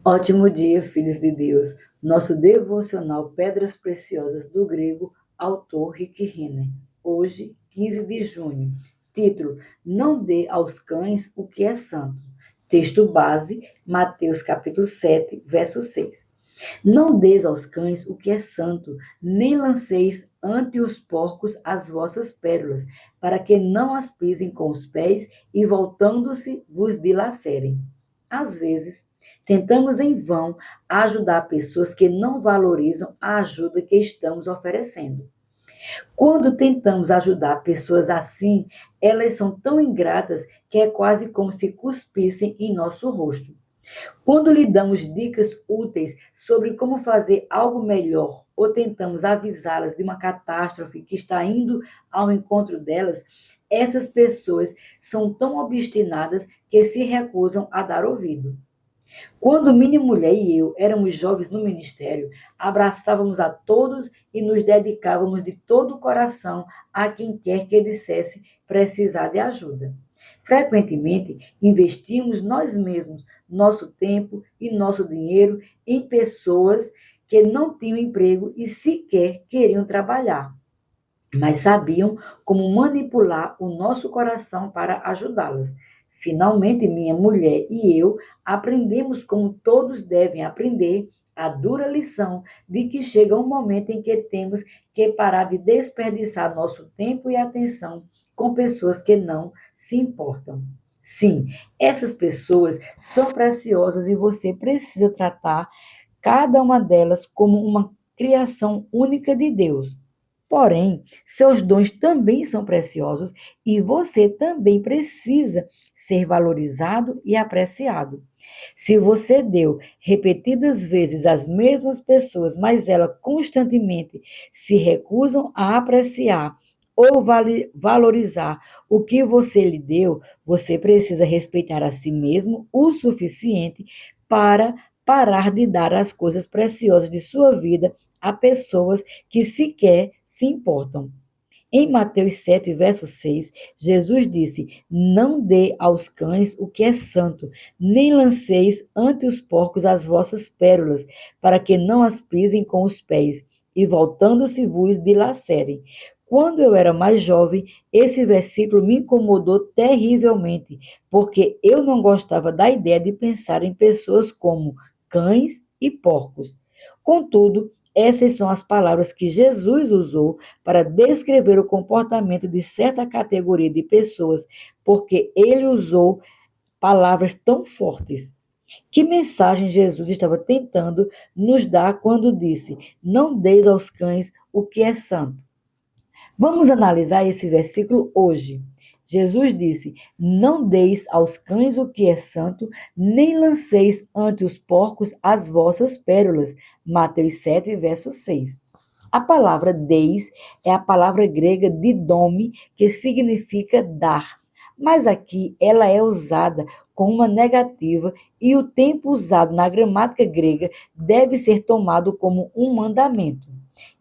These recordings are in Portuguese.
Ótimo dia, filhos de Deus. Nosso devocional Pedras Preciosas do grego, autor Rick Renner. Hoje, 15 de junho. Título: Não dê aos cães o que é santo. Texto base, Mateus capítulo 7, verso 6. Não deis aos cães o que é santo, nem lanceis ante os porcos as vossas pérolas, para que não as pisem com os pés e, voltando-se, vos dilacerem. Às vezes, tentamos em vão ajudar pessoas que não valorizam a ajuda que estamos oferecendo. Quando tentamos ajudar pessoas assim, elas são tão ingratas que é quase como se cuspissem em nosso rosto. Quando lhe damos dicas úteis sobre como fazer algo melhor ou tentamos avisá-las de uma catástrofe que está indo ao encontro delas, essas pessoas são tão obstinadas que se recusam a dar ouvido. Quando Minha Mulher e eu éramos jovens no ministério, abraçávamos a todos e nos dedicávamos de todo o coração a quem quer que dissesse precisar de ajuda. Frequentemente, investimos nós mesmos nosso tempo e nosso dinheiro em pessoas que não tinham emprego e sequer queriam trabalhar, mas sabiam como manipular o nosso coração para ajudá-las. Finalmente, minha mulher e eu aprendemos, como todos devem aprender, a dura lição de que chega um momento em que temos que parar de desperdiçar nosso tempo e atenção com pessoas que não se importam. Sim, essas pessoas são preciosas e você precisa tratar cada uma delas como uma criação única de Deus. Porém, seus dons também são preciosos e você também precisa ser valorizado e apreciado. Se você deu repetidas vezes às mesmas pessoas, mas elas constantemente se recusam a apreciar ou valorizar o que você lhe deu, você precisa respeitar a si mesmo o suficiente para parar de dar as coisas preciosas de sua vida a pessoas que sequer se importam. Em Mateus 7, verso 6, Jesus disse: Não dê aos cães o que é santo, nem lanceis ante os porcos as vossas pérolas, para que não as pisem com os pés, e voltando-se vos dilacerem. Quando eu era mais jovem, esse versículo me incomodou terrivelmente, porque eu não gostava da ideia de pensar em pessoas como cães e porcos. Contudo, essas são as palavras que Jesus usou para descrever o comportamento de certa categoria de pessoas, porque ele usou palavras tão fortes. Que mensagem Jesus estava tentando nos dar quando disse: Não deis aos cães o que é santo? Vamos analisar esse versículo hoje. Jesus disse: Não deis aos cães o que é santo, nem lanceis ante os porcos as vossas pérolas. Mateus 7, verso 6. A palavra deis é a palavra grega didome, que significa dar. Mas aqui ela é usada com uma negativa e o tempo usado na gramática grega deve ser tomado como um mandamento.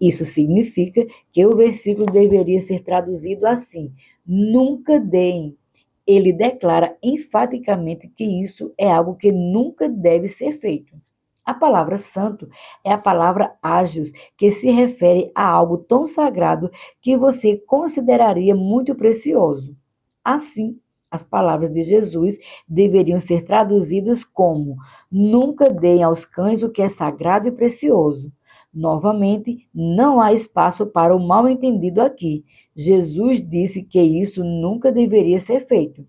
Isso significa que o versículo deveria ser traduzido assim: nunca deem. Ele declara enfaticamente que isso é algo que nunca deve ser feito. A palavra santo é a palavra ágios, que se refere a algo tão sagrado que você consideraria muito precioso. Assim, as palavras de Jesus deveriam ser traduzidas como: nunca deem aos cães o que é sagrado e precioso. Novamente, não há espaço para o mal-entendido aqui. Jesus disse que isso nunca deveria ser feito.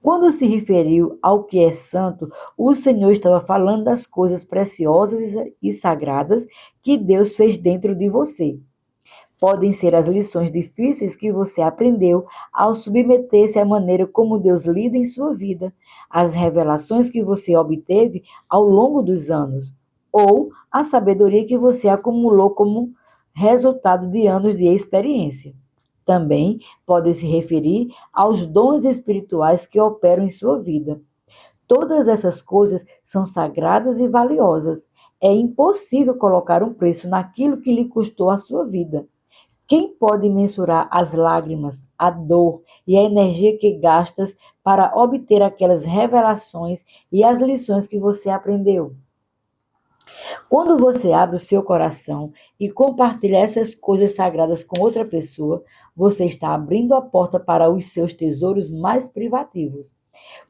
Quando se referiu ao que é santo, o Senhor estava falando das coisas preciosas e sagradas que Deus fez dentro de você. Podem ser as lições difíceis que você aprendeu ao submeter-se à maneira como Deus lida em sua vida, as revelações que você obteve ao longo dos anos, ou a sabedoria que você acumulou como resultado de anos de experiência. Também pode se referir aos dons espirituais que operam em sua vida. Todas essas coisas são sagradas e valiosas. É impossível colocar um preço naquilo que lhe custou a sua vida. Quem pode mensurar as lágrimas, a dor e a energia que gastas para obter aquelas revelações e as lições que você aprendeu? Quando você abre o seu coração e compartilha essas coisas sagradas com outra pessoa, você está abrindo a porta para os seus tesouros mais privativos.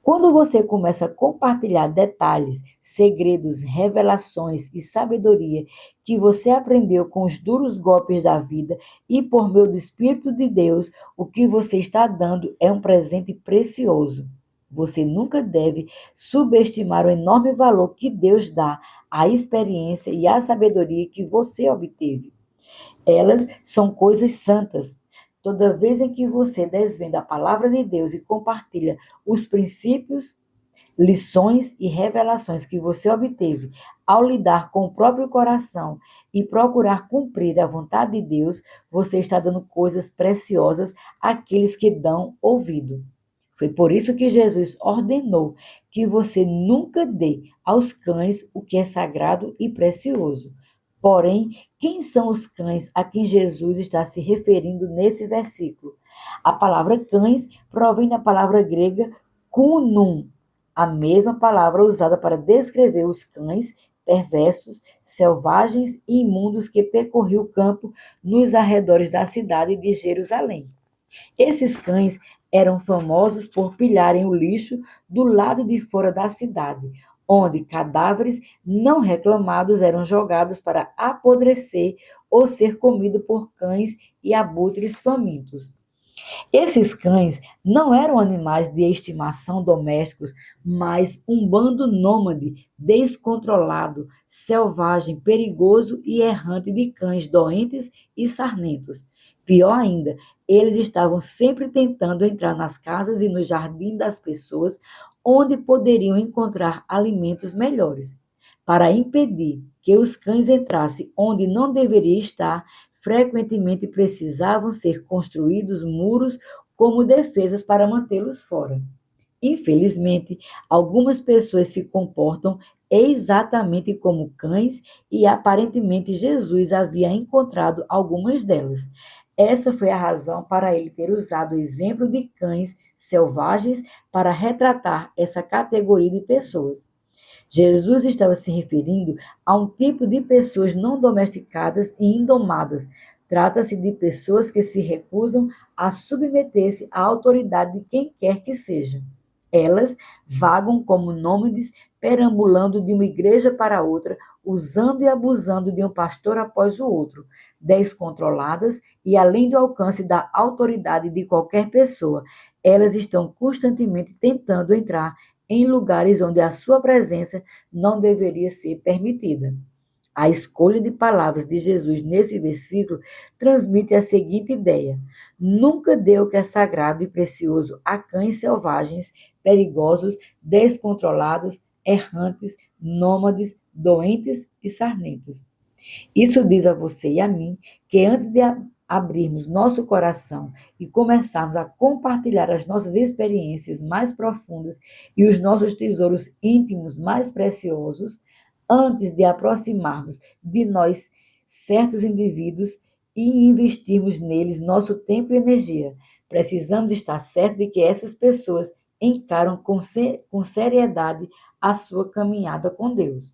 Quando você começa a compartilhar detalhes, segredos, revelações e sabedoria que você aprendeu com os duros golpes da vida e por meio do Espírito de Deus, o que você está dando é um presente precioso. Você nunca deve subestimar o enorme valor que Deus dá à experiência e à sabedoria que você obteve. Elas são coisas santas. Toda vez em que você desvenda a palavra de Deus e compartilha os princípios, lições e revelações que você obteve ao lidar com o próprio coração e procurar cumprir a vontade de Deus, você está dando coisas preciosas àqueles que dão ouvido. Foi por isso que Jesus ordenou que você nunca dê aos cães o que é sagrado e precioso. Porém, quem são os cães a quem Jesus está se referindo nesse versículo? A palavra cães provém da palavra grega kunum, a mesma palavra usada para descrever os cães perversos, selvagens e imundos que percorriam o campo nos arredores da cidade de Jerusalém. Esses cães eram famosos por pilharem o lixo do lado de fora da cidade, onde cadáveres não reclamados eram jogados para apodrecer ou ser comidos por cães e abutres famintos. Esses cães não eram animais de estimação domésticos, mas um bando nômade, descontrolado, selvagem, perigoso e errante de cães doentes e sarnentos. Pior ainda, eles estavam sempre tentando entrar nas casas e no jardim das pessoas, onde poderiam encontrar alimentos melhores. Para impedir que os cães entrassem onde não deveriam estar, frequentemente precisavam ser construídos muros como defesas para mantê-los fora. Infelizmente, algumas pessoas se comportam exatamente como cães e aparentemente Jesus havia encontrado algumas delas. Essa foi a razão para ele ter usado o exemplo de cães selvagens para retratar essa categoria de pessoas. Jesus estava se referindo a um tipo de pessoas não domesticadas e indomadas. Trata-se de pessoas que se recusam a submeter-se à autoridade de quem quer que seja. Elas vagam como nômades, perambulando de uma igreja para outra, usando e abusando de um pastor após o outro, descontroladas e além do alcance da autoridade de qualquer pessoa. Elas estão constantemente tentando entrar em lugares onde a sua presença não deveria ser permitida. A escolha de palavras de Jesus nesse versículo transmite a seguinte ideia: nunca dê o que é sagrado e precioso a cães selvagens, perigosos, descontrolados, errantes, nômades, doentes e sarmentos. Isso diz a você e a mim que antes de abrirmos nosso coração e começarmos a compartilhar as nossas experiências mais profundas e os nossos tesouros íntimos mais preciosos, antes de aproximarmos de nós certos indivíduos e investirmos neles nosso tempo e energia, precisamos estar certos de que essas pessoas encaram com seriedade a sua caminhada com Deus.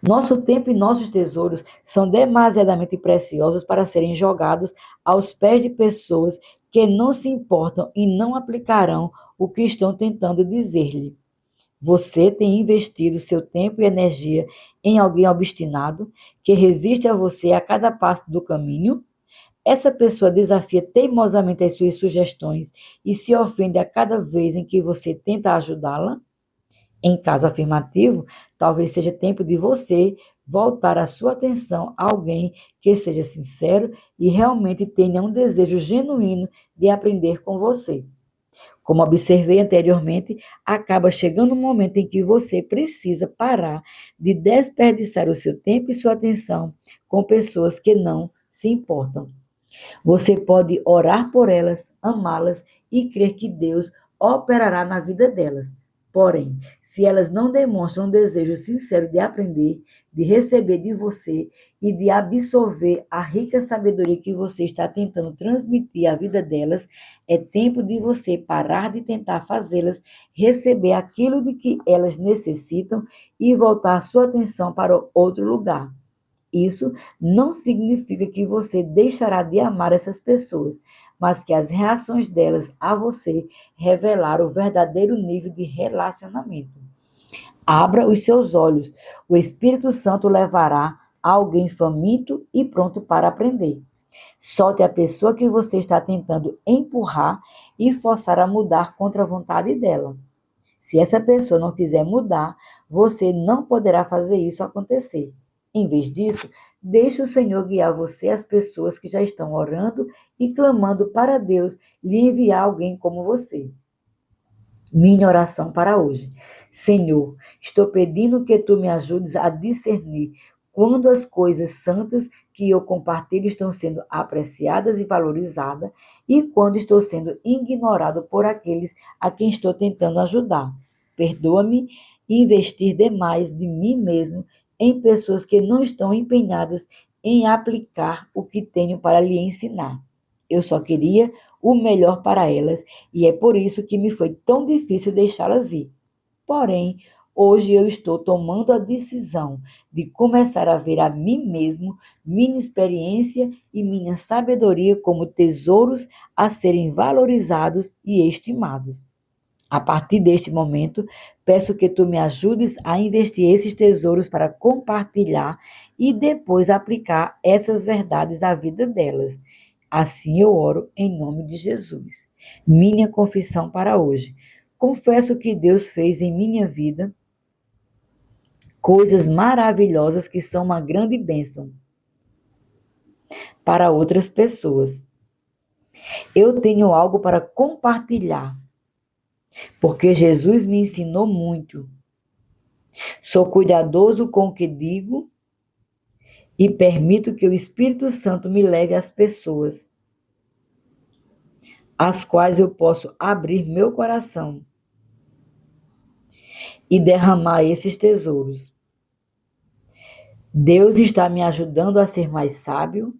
Nosso tempo e nossos tesouros são demasiadamente preciosos para serem jogados aos pés de pessoas que não se importam e não aplicarão o que estão tentando dizer-lhe. Você tem investido seu tempo e energia em alguém obstinado que resiste a você a cada passo do caminho? Essa pessoa desafia teimosamente as suas sugestões e se ofende a cada vez em que você tenta ajudá-la? Em caso afirmativo, talvez seja tempo de você voltar a sua atenção a alguém que seja sincero e realmente tenha um desejo genuíno de aprender com você. Como observei anteriormente, acaba chegando um momento em que você precisa parar de desperdiçar o seu tempo e sua atenção com pessoas que não se importam. Você pode orar por elas, amá-las e crer que Deus operará na vida delas. Porém, se elas não demonstram um desejo sincero de aprender, de receber de você e de absorver a rica sabedoria que você está tentando transmitir à vida delas, é tempo de você parar de tentar fazê-las receber aquilo de que elas necessitam e voltar sua atenção para outro lugar. Isso não significa que você deixará de amar essas pessoas, mas que as reações delas a você revelaram o verdadeiro nível de relacionamento. Abra os seus olhos. O Espírito Santo levará alguém faminto e pronto para aprender. Solte a pessoa que você está tentando empurrar e forçar a mudar contra a vontade dela. Se essa pessoa não quiser mudar, você não poderá fazer isso acontecer. Em vez disso, deixe o Senhor guiar você às pessoas que já estão orando e clamando para Deus lhe enviar alguém como você. Minha oração para hoje. Senhor, estou pedindo que tu me ajudes a discernir quando as coisas santas que eu compartilho estão sendo apreciadas e valorizadas e quando estou sendo ignorado por aqueles a quem estou tentando ajudar. Perdoa-me investir demais de mim mesmo em pessoas que não estão empenhadas em aplicar o que tenho para lhe ensinar. Eu só queria o melhor para elas e é por isso que me foi tão difícil deixá-las ir. Porém, hoje eu estou tomando a decisão de começar a ver a mim mesmo, minha experiência e minha sabedoria como tesouros a serem valorizados e estimados. A partir deste momento, peço que tu me ajudes a investir esses tesouros para compartilhar e depois aplicar essas verdades à vida delas. Assim eu oro em nome de Jesus. Minha confissão para hoje. Confesso que Deus fez em minha vida coisas maravilhosas que são uma grande bênção para outras pessoas. Eu tenho algo para compartilhar, porque Jesus me ensinou muito. Sou cuidadoso com o que digo e permito que o Espírito Santo me leve às pessoas, às quais eu posso abrir meu coração e derramar esses tesouros. Deus está me ajudando a ser mais sábio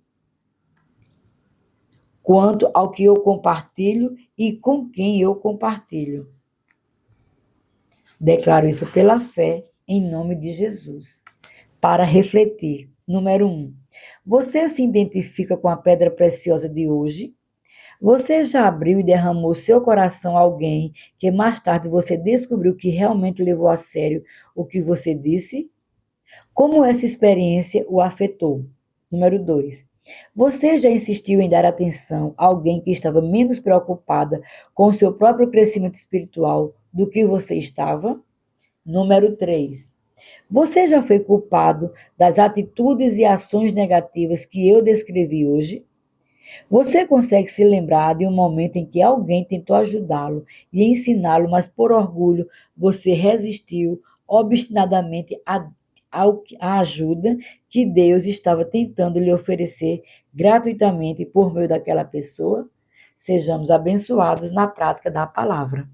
quanto ao que eu compartilho e com quem eu compartilho. Declaro isso pela fé, em nome de Jesus. Para refletir. Número 1. Você se identifica com a pedra preciosa de hoje? Você já abriu e derramou seu coração a alguém que mais tarde você descobriu que realmente levou a sério o que você disse? Como essa experiência o afetou? Número 2. Você já insistiu em dar atenção a alguém que estava menos preocupada com o seu próprio crescimento espiritual do que você estava? Número 3. Você já foi culpado das atitudes e ações negativas que eu descrevi hoje? Você consegue se lembrar de um momento em que alguém tentou ajudá-lo e ensiná-lo, mas por orgulho você resistiu obstinadamente à ajuda que Deus estava tentando lhe oferecer gratuitamente por meio daquela pessoa? Sejamos abençoados na prática da palavra.